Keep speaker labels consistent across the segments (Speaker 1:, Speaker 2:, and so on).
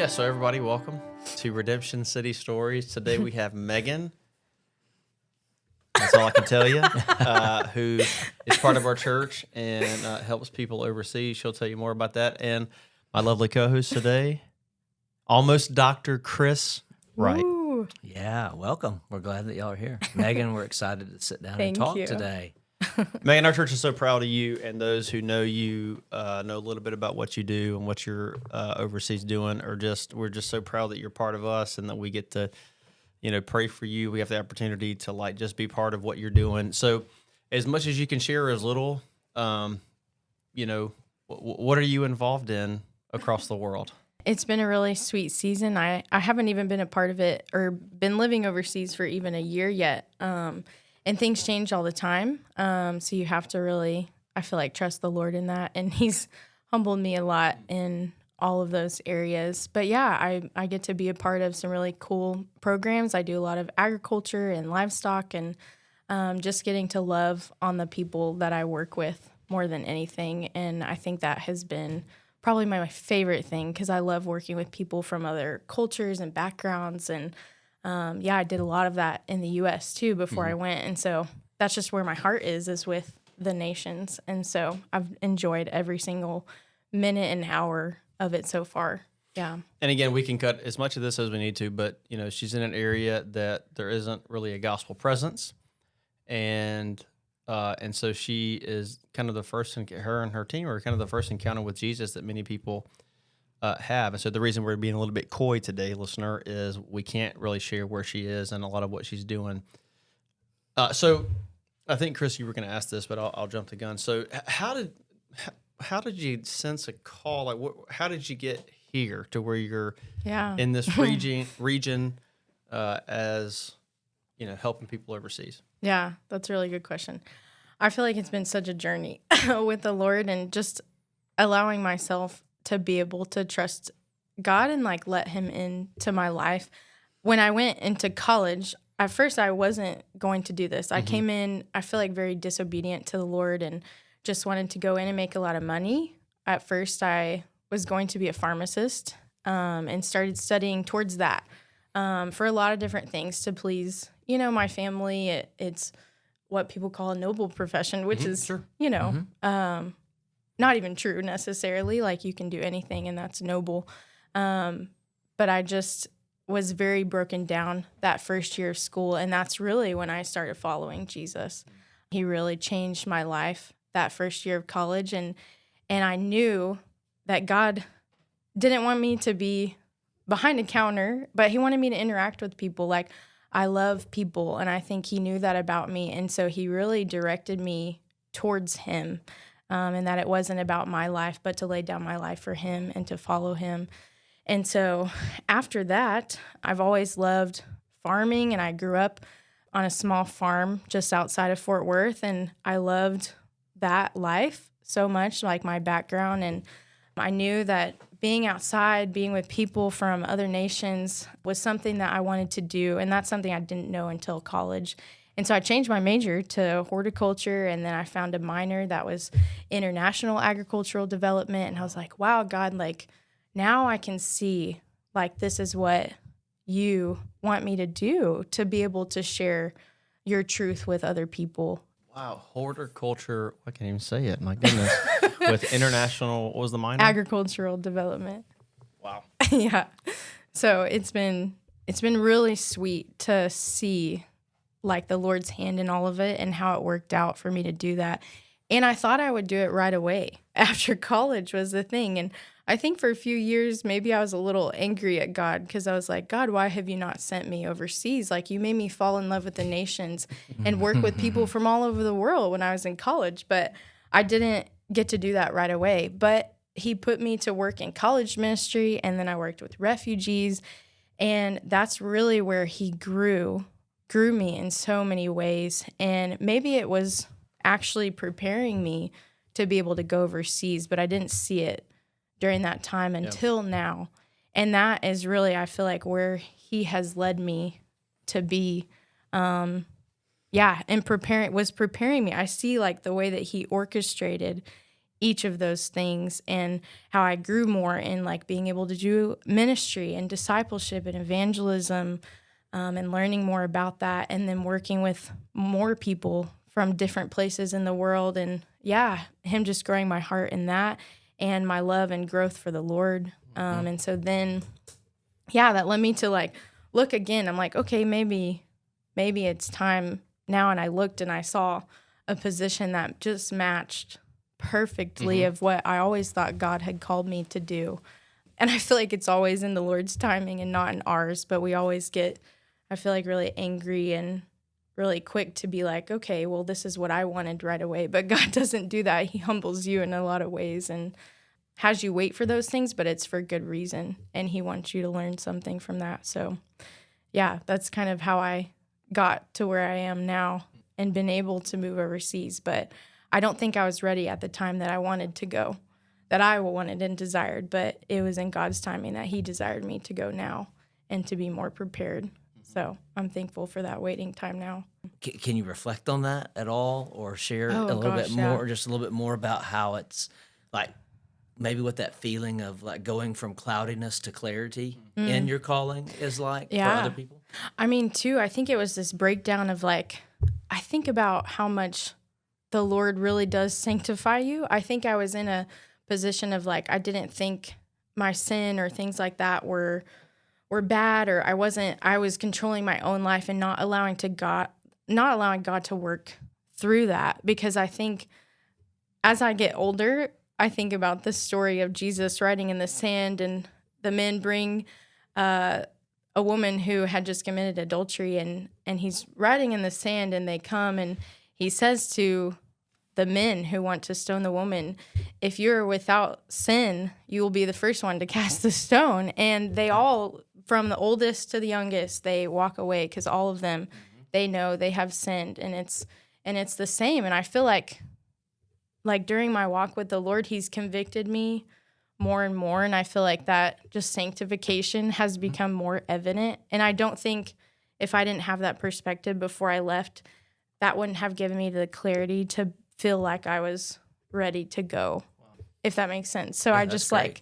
Speaker 1: Yeah, so everybody, welcome to Redemption City Stories. Today we have Megan. That's all I can tell you. Who is part of our church and helps people overseas. She'll tell you more about that. And my lovely co-host today, almost Dr. Chris Wright.
Speaker 2: Ooh.
Speaker 3: Yeah, welcome. We're glad that y'all are here. Megan, we're excited to sit down and
Speaker 2: Thank
Speaker 3: talk
Speaker 2: you.
Speaker 3: today.
Speaker 1: Megan, our church is so proud of you, and those who know you know a little bit about what you do and what you're overseas doing. We're just so proud that you're part of us and that we get to, pray for you. We have the opportunity to just be part of what you're doing. So, as much as you can share, as little, what are you involved in across the world?
Speaker 2: It's been a really sweet season. I haven't even been a part of it or been living overseas for even a year yet. And things change all the time. So you have to really, I feel like, trust the Lord in that. And He's humbled me a lot in all of those areas. But yeah, I get to be a part of some really cool programs. I do a lot of agriculture and livestock and just getting to love on the people that I work with more than anything. And I think that has been probably my favorite thing because I love working with people from other cultures and backgrounds. And I did a lot of that in the U.S. too before I went. And so that's just where my heart is with the nations. And so I've enjoyed every single minute and hour of it so far. Yeah.
Speaker 1: And again, we can cut as much of this as we need to, but, she's in an area that there isn't really a gospel presence. And so she is kind of the first, her and her team are kind of the first encounter with Jesus that many people have. And so the reason we're being a little bit coy today, listener, is we can't really share where she is and a lot of what she's doing. So I think, Chris, you were going to ask this, but I'll jump the gun. So how did you sense a call? Like, how did you get here to where you're in this region as, helping people overseas?
Speaker 2: Yeah, that's a really good question. I feel like it's been such a journey with the Lord and just allowing myself to be able to trust God and let Him into my life. When I went into college, at first I wasn't going to do this. I came in, I feel like very disobedient to the Lord and just wanted to go in and make a lot of money. At first I was going to be a pharmacist and started studying towards that for a lot of different things to please, my family. It's what people call a noble profession, which is, not even true necessarily. Like you can do anything and that's noble. But I just was very broken down that first year of school. And that's really when I started following Jesus. He really changed my life that first year of college. And I knew that God didn't want me to be behind a counter, but He wanted me to interact with people. Like I love people. And I think He knew that about me. And so He really directed me towards Him. And that it wasn't about my life, but to lay down my life for Him and to follow Him. And so after that, I've always loved farming, and I grew up on a small farm just outside of Fort Worth, and I loved that life so much, like my background. And I knew that being outside, being with people from other nations was something that I wanted to do, and that's something I didn't know until college. And so I changed my major to horticulture, and then I found a minor that was international agricultural development. And I was like, wow, God, now I can see, this is what You want me to do, to be able to share Your truth with other people.
Speaker 1: Wow, horticulture, I can't even say it, my goodness. With international, what was the minor?
Speaker 2: Agricultural development.
Speaker 1: Wow.
Speaker 2: Yeah. So it's been really sweet to see the Lord's hand in all of it and how it worked out for me to do that. And I thought I would do it right away after college was the thing. And I think for a few years, maybe I was a little angry at God because I was like, God, why have You not sent me overseas? You made me fall in love with the nations and work with people from all over the world when I was in college. But I didn't get to do that right away. But He put me to work in college ministry, and then I worked with refugees. And that's really where He grew me in so many ways. And maybe it was actually preparing me to be able to go overseas, but I didn't see it during that time until now. And that is really, I feel like, where He has led me to be. And preparing me. I see the way that He orchestrated each of those things and how I grew more in like being able to do ministry and discipleship and evangelism, and learning more about that, and then working with more people from different places in the world. And yeah, him just growing my heart in that and my love and growth for the Lord. And so then, yeah, that led me to like look again. I'm like, okay, maybe it's time now. And I looked and I saw a position that just matched perfectly of what I always thought God had called me to do. And I feel like it's always in the Lord's timing and not in ours, but we always get, I feel like, really angry and really quick to be like, okay, well, this is what I wanted right away. But God doesn't do that. He humbles you in a lot of ways and has you wait for those things, but it's for good reason. And he wants you to learn something from that. So yeah, that's kind of how I got to where I am now and been able to move overseas. But I don't think I was ready at the time that I wanted to go, that I wanted and desired, but it was in God's timing that he desired me to go now and to be more prepared. So I'm thankful for that waiting time now.
Speaker 3: Can you reflect on that at all, or share a little bit more, or just a little bit more about how it's like, maybe what that feeling of like going from cloudiness to clarity in your calling is like for other people?
Speaker 2: I mean, too, I think it was this breakdown of like, I think about how much the Lord really does sanctify you. I think I was in a position of like, I didn't think my sin or things like that were bad, or I was controlling my own life and not allowing God to work through that. Because I think as I get older, I think about the story of Jesus writing in the sand, and the men bring a woman who had just committed adultery, and he's writing in the sand, and they come and he says to the men who want to stone the woman, if you're without sin, you will be the first one to cast the stone. And they all, from the oldest to the youngest, they walk away because all of them, they know they have sinned, and it's the same. And I feel like during my walk with the Lord, he's convicted me more and more. And I feel like that just sanctification has become more evident. And I don't think if I didn't have that perspective before I left, that wouldn't have given me the clarity to feel like I was ready to go, if that makes sense. So I just
Speaker 3: great.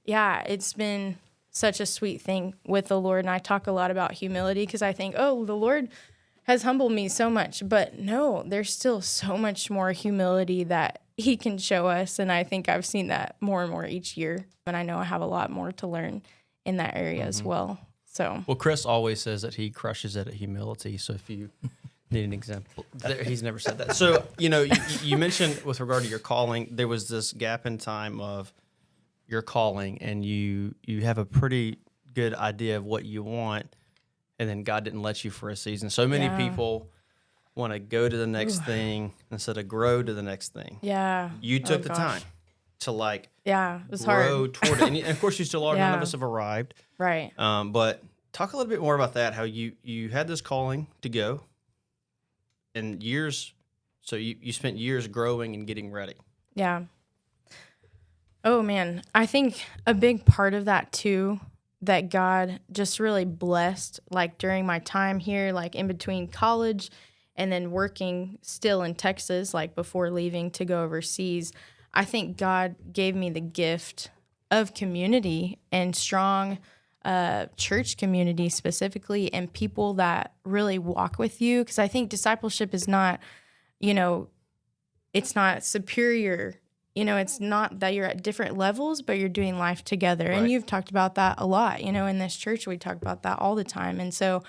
Speaker 2: it's been such a sweet thing with the Lord. And I talk a lot about humility because I think, oh, the Lord has humbled me so much. But no, there's still so much more humility that he can show us. And I think I've seen that more and more each year. And I know I have a lot more to learn in that area as well. So,
Speaker 1: well, Chris always says that he crushes it at humility. So if you need an example, he's never said that. So, you mentioned with regard to your calling, there was this gap in time of your calling, and you have a pretty good idea of what you want, and then God didn't let you for a season. So many people want to go to the next thing instead of grow to the next thing.
Speaker 2: Yeah.
Speaker 1: You took the time to
Speaker 2: it was
Speaker 1: grow
Speaker 2: hard.
Speaker 1: toward it. And of course, you still are. None of us have arrived.
Speaker 2: Right.
Speaker 1: But talk a little bit more about that, how you had this calling to go, and years, so you spent years growing and getting ready.
Speaker 2: Yeah. Oh, man. I think a big part of that, too, that God just really blessed, like during my time here, like in between college and then working still in Texas, like before leaving to go overseas, I think God gave me the gift of community and strong church community specifically, and people that really walk with you. Because I think discipleship is not, it's not superior. It's not that you're at different levels, but you're doing life together. Right. And you've talked about that a lot. In this church, we talk about that all the time. And so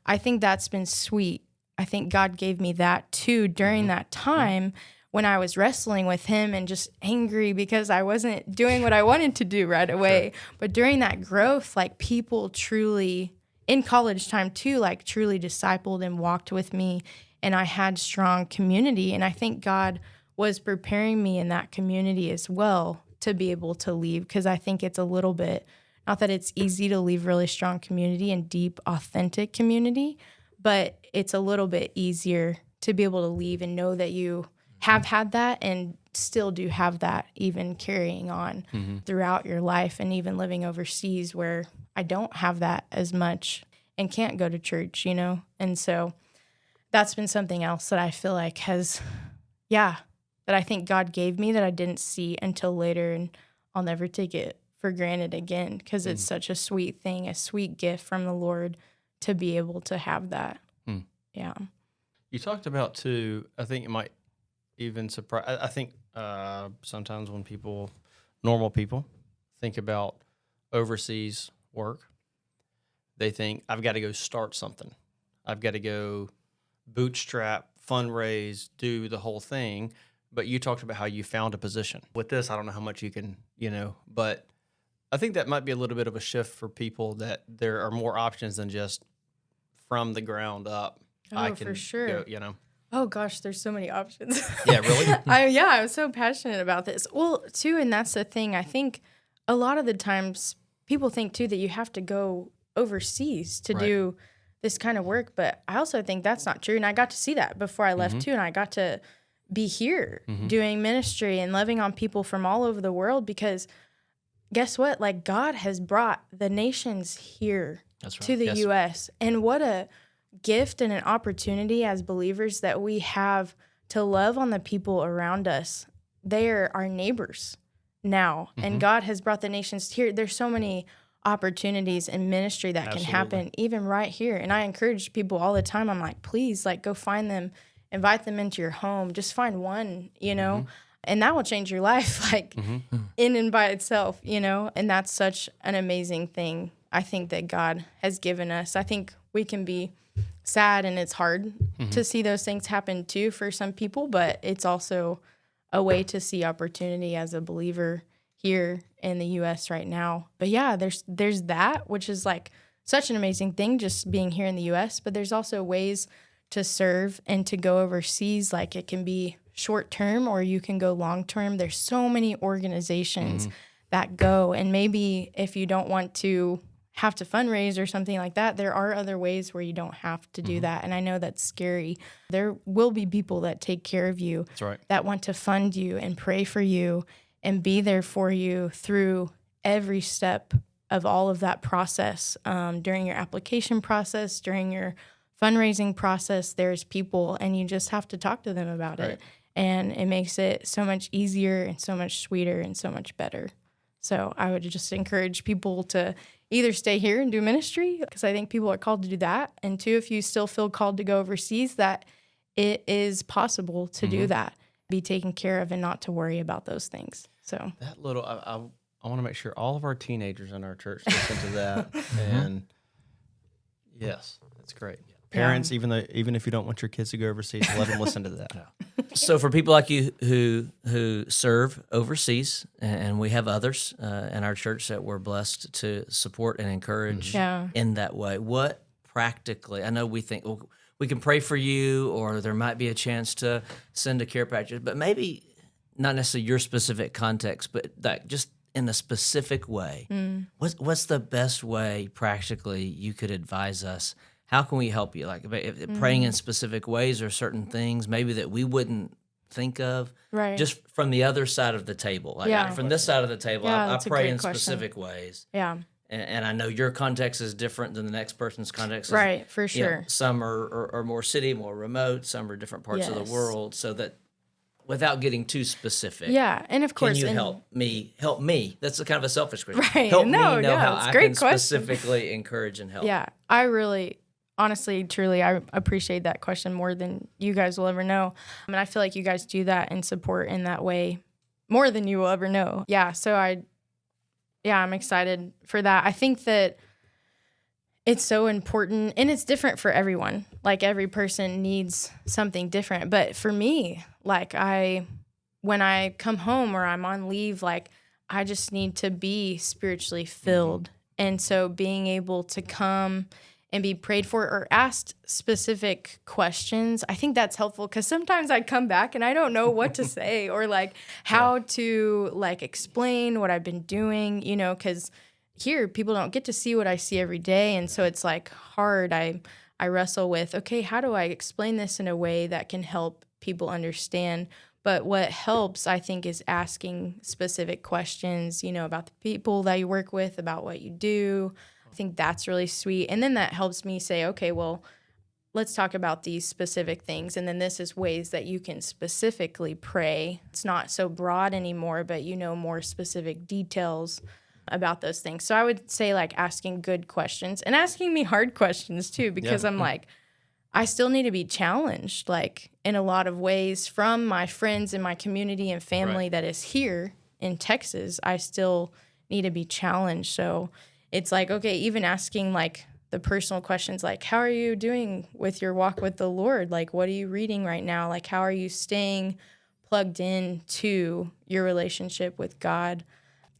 Speaker 2: I think that's been sweet. I think God gave me that too during that time when I was wrestling with him and just angry because I wasn't doing what I wanted to do right away. Sure. But during that growth, like people truly, in college time too, like truly discipled and walked with me. And I had strong community. And I think God was preparing me in that community as well to be able to leave, because I think it's a little bit, not that it's easy to leave really strong community and deep, authentic community, but it's a little bit easier to be able to leave and know that you have had that and still do have that, even carrying on throughout your life, and even living overseas where I don't have that as much and can't go to church, And so that's been something else that I feel like has, that I think God gave me that I didn't see until later, and I'll never take it for granted again because it's such a sweet thing, a sweet gift from the Lord to be able to have that. Yeah.
Speaker 1: You talked about too, I think it might even surprise, I think sometimes when normal people think about overseas work, they think, I've got to go start something. I've got to go bootstrap, fundraise, do the whole thing. But you talked about how you found a position. With this, I don't know how much you can, but I think that might be a little bit of a shift for people, that there are more options than just from the ground up.
Speaker 2: Oh, for sure.
Speaker 1: Go,
Speaker 2: Oh gosh, there's so many options.
Speaker 1: Yeah, really?
Speaker 2: I'm so passionate about this. Well, too, and that's the thing. I think a lot of the times people think too that you have to go overseas to do this kind of work, but I also think that's not true. And I got to see that before I left too, and I got to be here doing ministry and loving on people from all over the world, because guess what? Like, God has brought the nations here to the U.S. And what a gift and an opportunity as believers that we have to love on the people around us. They are our neighbors now, and God has brought the nations here. There's so many opportunities in ministry that can happen even right here. And I encourage people all the time. I'm like, please, like, go find them, invite them into your home. Just find one, and that will change your life, like in and by itself, and that's such an amazing thing. I think that God has given us. I think we can be sad, and it's hard to see those things happen too for some people, but it's also a way to see opportunity as a believer here in the U.S. right now. But yeah, there's that, which is like such an amazing thing, just being here in the U.S., but there's also ways to serve and to go overseas. Like, it can be short term or you can go long term. There's so many organizations that go, and maybe if you don't want to have to fundraise or something like that, there are other ways where you don't have to do that. And I know that's scary. There will be people that take care of you, that want to fund you and pray for you and be there for you through every step of all of that process. During your application process, during your fundraising process, there's people, and you just have to talk to them about it. And it makes it so much easier and so much sweeter and so much better. So I would just encourage people to either stay here and do ministry, because I think people are called to do that. And two, if you still feel called to go overseas, that it is possible to do that, be taken care of, and not to worry about those things. So
Speaker 1: that little, I want to make sure all of our teenagers in our church listen to that. And yes, that's great. Parents, even if you don't want your kids to go overseas, let them listen to that.
Speaker 3: So for people like you who serve overseas, and we have others in our church that we're blessed to support and encourage in that way, what practically, I know we think, well, we can pray for you, or there might be a chance to send a care package, but maybe not necessarily your specific context, but that just in a specific way. What's the best way practically you could advise us? How can we help you? Like, praying in specific ways, or certain things maybe that we wouldn't think of, just from the other side of the table. Like, from this side of the table, I pray in specific ways. Yeah. And I know your context is different than the next person's context.
Speaker 2: Right, for sure.
Speaker 3: Some are more city, more remote. Some are different parts of the world. So that, without getting too specific,
Speaker 2: and of course,
Speaker 3: can you help me? That's a kind of a selfish question.
Speaker 2: Right.
Speaker 3: Help me know how I can specifically encourage and help.
Speaker 2: Yeah, I really, honestly, truly, I appreciate that question more than you guys will ever know. And I feel like you guys do that and support in that way more than you will ever know. Yeah, so I'm excited for that. I think that it's so important, and it's different for everyone. Like, every person needs something different. But for me, like, when I come home or I'm on leave, like, I just need to be spiritually filled. And so being able to come and be prayed for or asked specific questions, I think that's helpful, because sometimes I come back and I don't know what to say or like how to like explain what I've been doing, because here people don't get to see what I see every day. And so it's like hard. I wrestle with, okay, how do I explain this in a way that can help people understand? But what helps, I think, is asking specific questions, about the people that you work with, about what you do. I think that's really sweet. And then that helps me say, okay, well, let's talk about these specific things. And then this is ways that you can specifically pray. It's not so broad anymore, but you know more specific details about those things. So I would say like asking good questions and asking me hard questions too, because I'm like, I still need to be challenged, like in a lot of ways from my friends and my community and family that is here in Texas. I still need to be challenged. So it's like, okay, even asking like the personal questions, like, how are you doing with your walk with the Lord? Like, what are you reading right now? Like, how are you staying plugged in to your relationship with God?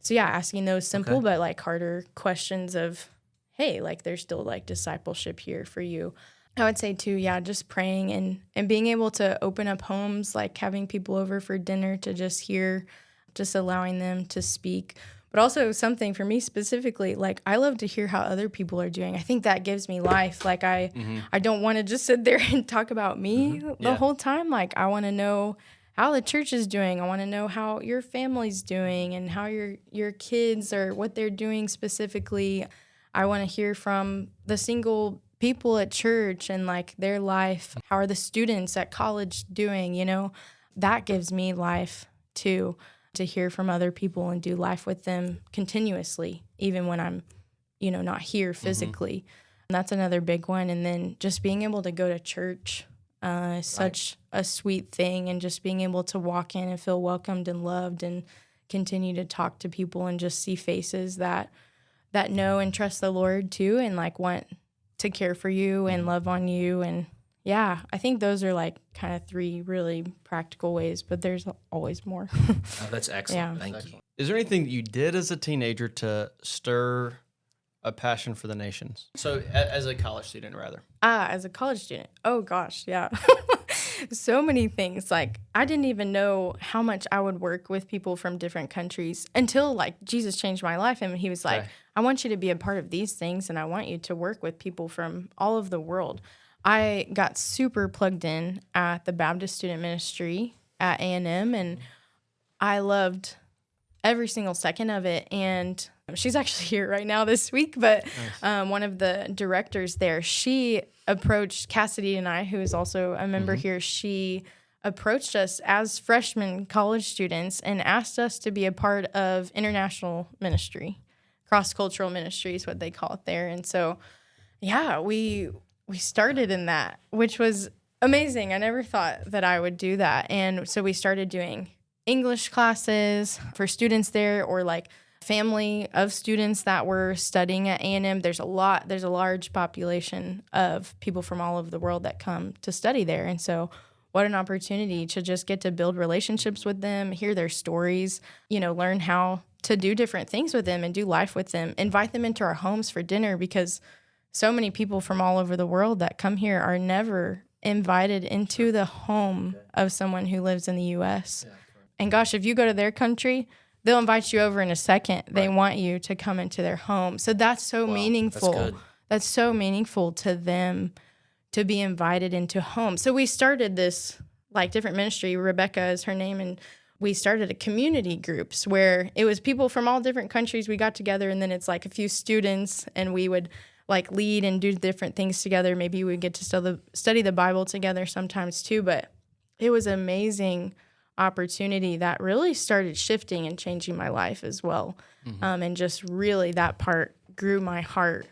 Speaker 2: So yeah, asking those simple but like harder questions of, hey, like there's still like discipleship here for you. I would say too, yeah, just praying and being able to open up homes, like having people over for dinner to just hear, just allowing them to speak. But also something for me specifically, like I love to hear how other people are doing. I think that gives me life. Like I don't want to just sit there and talk about me the whole time. Like I want to know how the church is doing. I want to know how your family's doing and how your kids or what they're doing specifically. I want to hear from the single people at church and like their life. How are the students at college doing? You know, that gives me life too, to hear from other people and do life with them continuously, even when I'm, you know, not here physically. And that's another big one. And then just being able to go to church is such a sweet thing, and just being able to walk in and feel welcomed and loved and continue to talk to people and just see faces that know and trust the Lord too, and like want to care for you and love on you. And yeah, I think those are like kind of 3 really practical ways, but there's always more.
Speaker 3: Oh, that's excellent.
Speaker 2: Yeah.
Speaker 3: Thank you.
Speaker 1: Is there anything that you did as a teenager to stir a passion for the nations? So as a college student, rather.
Speaker 2: As a college student. Oh gosh, yeah. So many things. Like I didn't even know how much I would work with people from different countries until like Jesus changed my life, and he was like, I want you to be a part of these things, and I want you to work with people from all over the world. I got super plugged in at the Baptist student ministry at A&M, and I loved every single second of it. And she's actually here right now this week, but one of the directors there, she approached Cassidy and I, who is also a member here. She approached us as freshman college students and asked us to be a part of international ministry. Cross-cultural ministry is what they call it there. And so, yeah, we started in that, which was amazing. I never thought that I would do that. And so we started doing English classes for students there, or like family of students that were studying at A&M. There's a large population of people from all over the world that come to study there. And so what an opportunity to just get to build relationships with them, hear their stories, you know, learn how to do different things with them and do life with them, invite them into our homes for dinner, because so many people from all over the world that come here are never invited into the home of someone who lives in the U.S. And gosh, if you go to their country, they'll invite you over in a second. They want you to come into their home. So that's so meaningful.
Speaker 3: That's good.
Speaker 2: That's so meaningful to them to be invited into home. So we started this like different ministry. Rebecca is her name, and we started a community groups where it was people from all different countries. We got together, and then it's like a few students, and we would like lead and do different things together. Maybe we would get to study the Bible together sometimes too. But it was amazing opportunity that really started shifting and changing my life as well. And just really that part grew my heart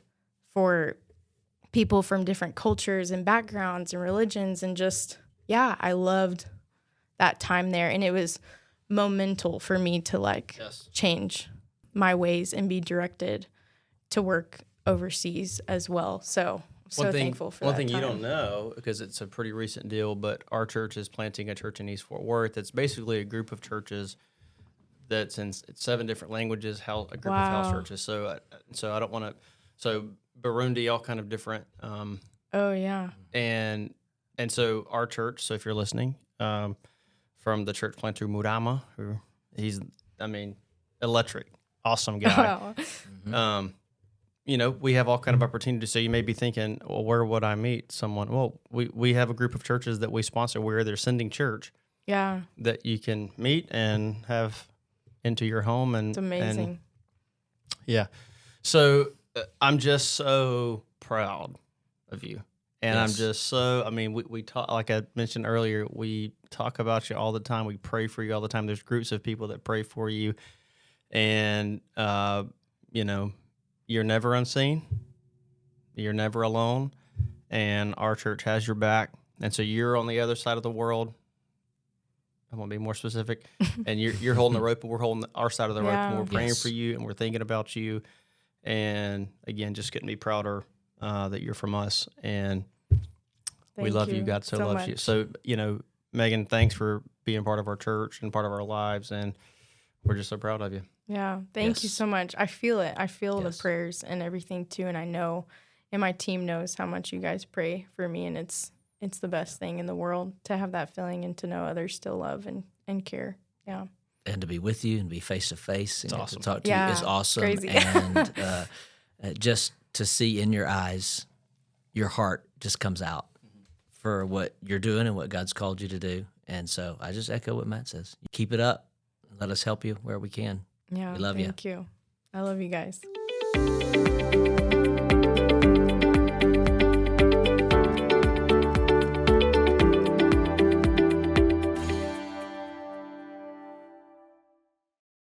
Speaker 2: for people from different cultures and backgrounds and religions. And just, yeah, I loved that time there. And it was momental for me to like change my ways and be directed to work overseas as well. So thankful for that.
Speaker 1: One thing you
Speaker 2: time.
Speaker 1: don't know, because it's a pretty recent deal, but our church is planting a church in East Fort Worth. It's basically a group of churches that's in 7 different languages, a group of house churches. So I don't want to. So Burundi, all kind of different.
Speaker 2: Oh yeah.
Speaker 1: And so our church. So if you're listening, from the church planter Murama, he's electric, awesome guy.
Speaker 2: Wow.
Speaker 1: You know, we have all kind of opportunities. So you may be thinking, well, where would I meet someone? Well, we have a group of churches that we sponsor where they're sending church.
Speaker 2: Yeah.
Speaker 1: That you can meet and have into your home. And
Speaker 2: It's amazing.
Speaker 1: Yeah. So I'm just so proud of you And I'm
Speaker 3: Yes.
Speaker 1: just so, I mean, we talk, like I mentioned earlier, we talk about you all the time. We pray for you all the time. There's groups of people that pray for you. And, you know, you're never unseen. You're never alone. And our church has your back. And so you're on the other side of the world. I want to be more specific. And you're holding the rope, but we're holding our side of the rope. And
Speaker 2: Yeah.
Speaker 1: we're praying
Speaker 3: Yes.
Speaker 1: for you and we're thinking about you. And again, just getting me prouder that you're from us. And we
Speaker 2: Thank
Speaker 1: love you. God so loves you.
Speaker 2: much.
Speaker 1: So, Megan, thanks for being part of our church and part of our lives. And we're just so proud of you.
Speaker 2: Yeah, thank you
Speaker 3: Yes.
Speaker 2: so much. I feel it. I feel
Speaker 3: Yes.
Speaker 2: the prayers and everything too, and I know, and my team knows how much you guys pray for me, and it's the best thing in the world to have that feeling and to know others still love and care. Yeah,
Speaker 3: And to be with you and be face to face and get
Speaker 1: awesome.
Speaker 3: to talk to
Speaker 2: Yeah,
Speaker 3: you is awesome.
Speaker 2: crazy.
Speaker 3: And just to see in your eyes, your heart just comes out for what you're doing and what God's called you to do. And so I just echo what Matt says. Keep it up. Let us help you where we can.
Speaker 2: yeah.
Speaker 3: We love you.
Speaker 2: Thank you. I love you guys.